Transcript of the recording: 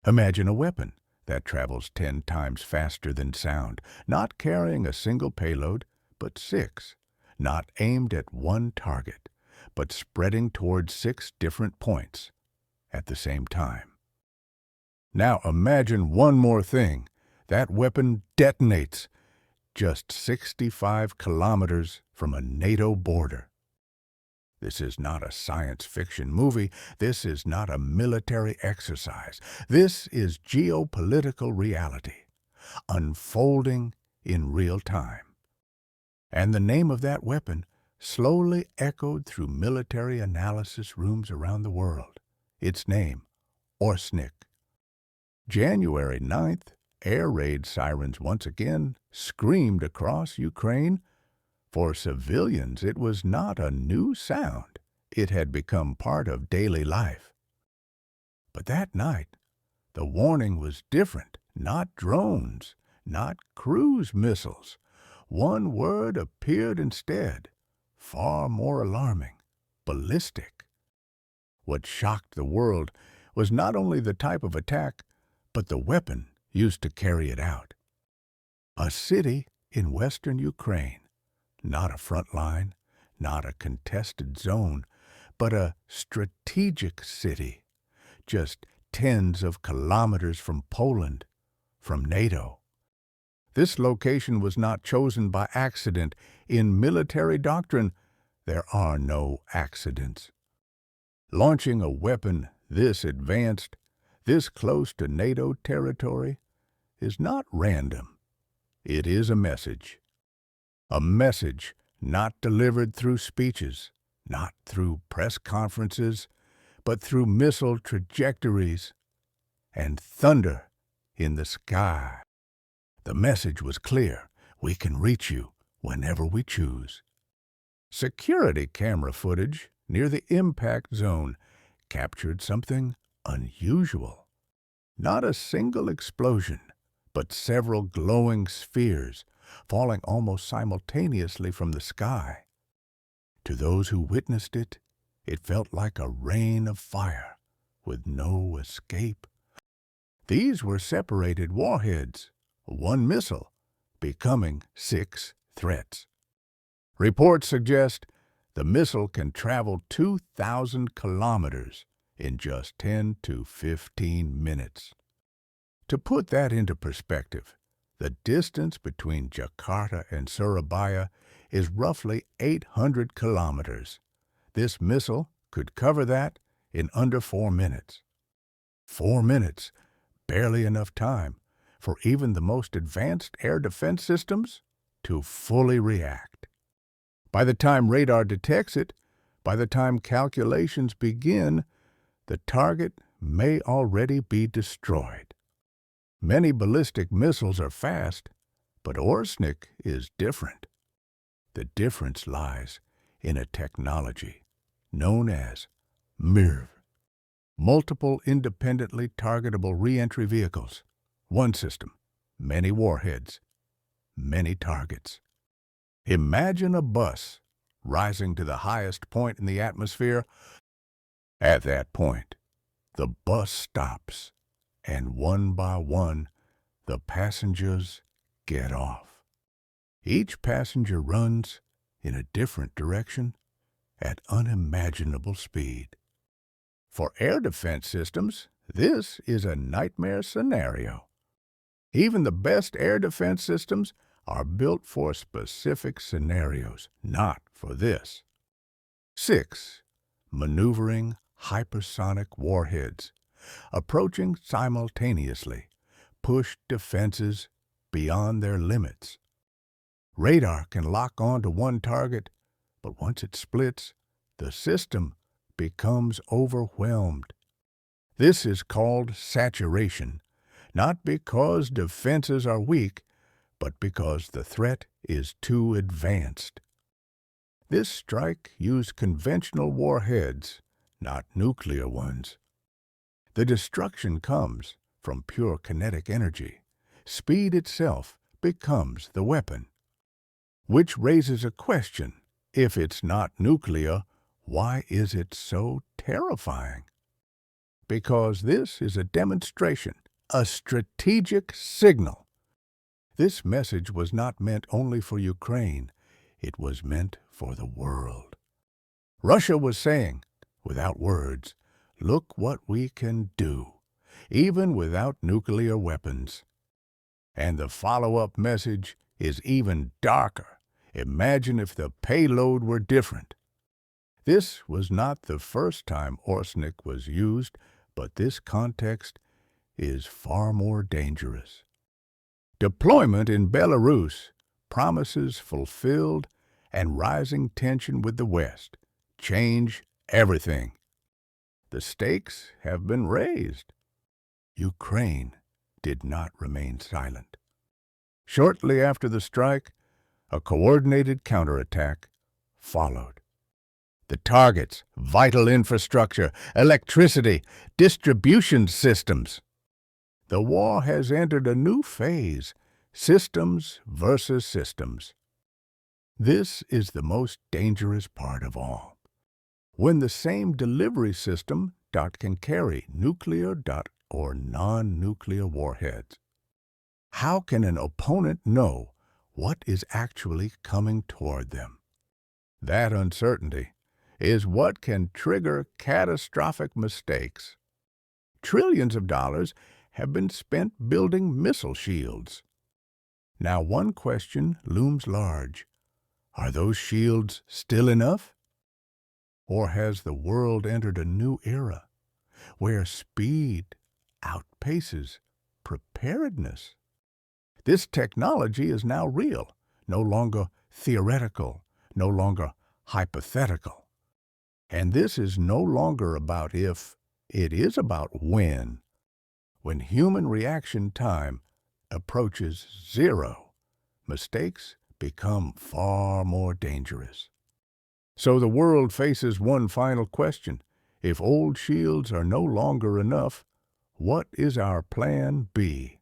Imagine a weapon that travels 10 times faster than sound, not carrying a single payload, but 6, not aimed at one target, but spreading towards 6 different points at the same time. Now imagine one more thing. That weapon detonates just 65 kilometers from a NATO border. This is not a science fiction movie. This is not a military exercise. This is geopolitical reality, unfolding in real time. And the name of that weapon slowly echoed through military analysis rooms around the world. Its name, orsnik. January 9th, air raid sirens once again screamed across Ukraine. For civilians, it was not a new sound. It had become part of daily life. But that night, the warning was different. Not drones, not cruise missiles. One word appeared instead, far more alarming: ballistic. What shocked the world was not only the type of attack, but the weapon used to carry it out. A city in western Ukraine. Not a front line, not a contested zone, but a strategic city, just tens of kilometers from Poland, from NATO. This location was not chosen by accident. In military doctrine, there are no accidents. Launching a weapon this advanced, this close to NATO territory, is not random. It is a message. A message not delivered through speeches, not through press conferences, but through missile trajectories and thunder in the sky. The message was clear: we can reach you whenever we choose. Security camera footage near the impact zone captured something unusual. Not a single explosion, but several glowing spheres falling almost simultaneously from the sky. To those who witnessed it, it felt like a rain of fire, with no escape. These were separated warheads, one missile becoming 6 threats. Reports suggest the missile can travel 2,000 kilometers in just 10 to 15 minutes. To put that into perspective, the distance between Jakarta and Surabaya is roughly 800 kilometers. This missile could cover that in under 4 minutes. 4 minutes, barely enough time for even the most advanced air defense systems to fully react. By the time radar detects it, by the time calculations begin, the target may already be destroyed. Many ballistic missiles are fast, but orsnik is different. The difference lies in a technology known as MIRV, multiple independently targetable re-entry vehicles. One system, many warheads, many targets. Imagine a bus rising to the highest point in the atmosphere. At that point, the bus stops, and one by one, the passengers get off. Each passenger runs in a different direction at unimaginable speed. For air defense systems, this is a nightmare scenario. Even the best air defense systems are built for specific scenarios, not for this. 6. Maneuvering hypersonic warheads, approaching simultaneously, push defenses beyond their limits. Radar can lock on to one target, but once it splits, the system becomes overwhelmed. This is called saturation, not because defenses are weak, but because the threat is too advanced. This strike used conventional warheads, not nuclear ones. The destruction comes from pure kinetic energy. Speed itself becomes the weapon. Which raises a question: if it's not nuclear, why is it so terrifying? because this is a demonstration, a strategic signal. This message was not meant only for Ukraine, it was meant for the world. Russia was saying, without words, look what we can do, even without nuclear weapons. And the follow-up message is even darker. Imagine if the payload were different. This was not the first time orsnik was used, but this context is far more dangerous. Deployment in Belarus, promises fulfilled, and rising tension with the West change everything. The stakes have been raised. Ukraine did not remain silent. Shortly after the strike, a coordinated counterattack followed. The targets, vital infrastructure, electricity, distribution systems. The war has entered a new phase, systems versus systems. This is the most dangerous part of all. When the same delivery system can carry nuclear or non-nuclear warheads, how can an opponent know what is actually coming toward them? That uncertainty is what can trigger catastrophic mistakes. Trillions of dollars have been spent building missile shields. Now one question looms large. Are those shields still enough? Or has the world entered a new era where speed outpaces preparedness? This technology is now real, no longer theoretical, no longer hypothetical. And this is no longer about if, it is about when. When human reaction time approaches zero, mistakes become far more dangerous. So the world faces one final question. If old shields are no longer enough, what is our plan B?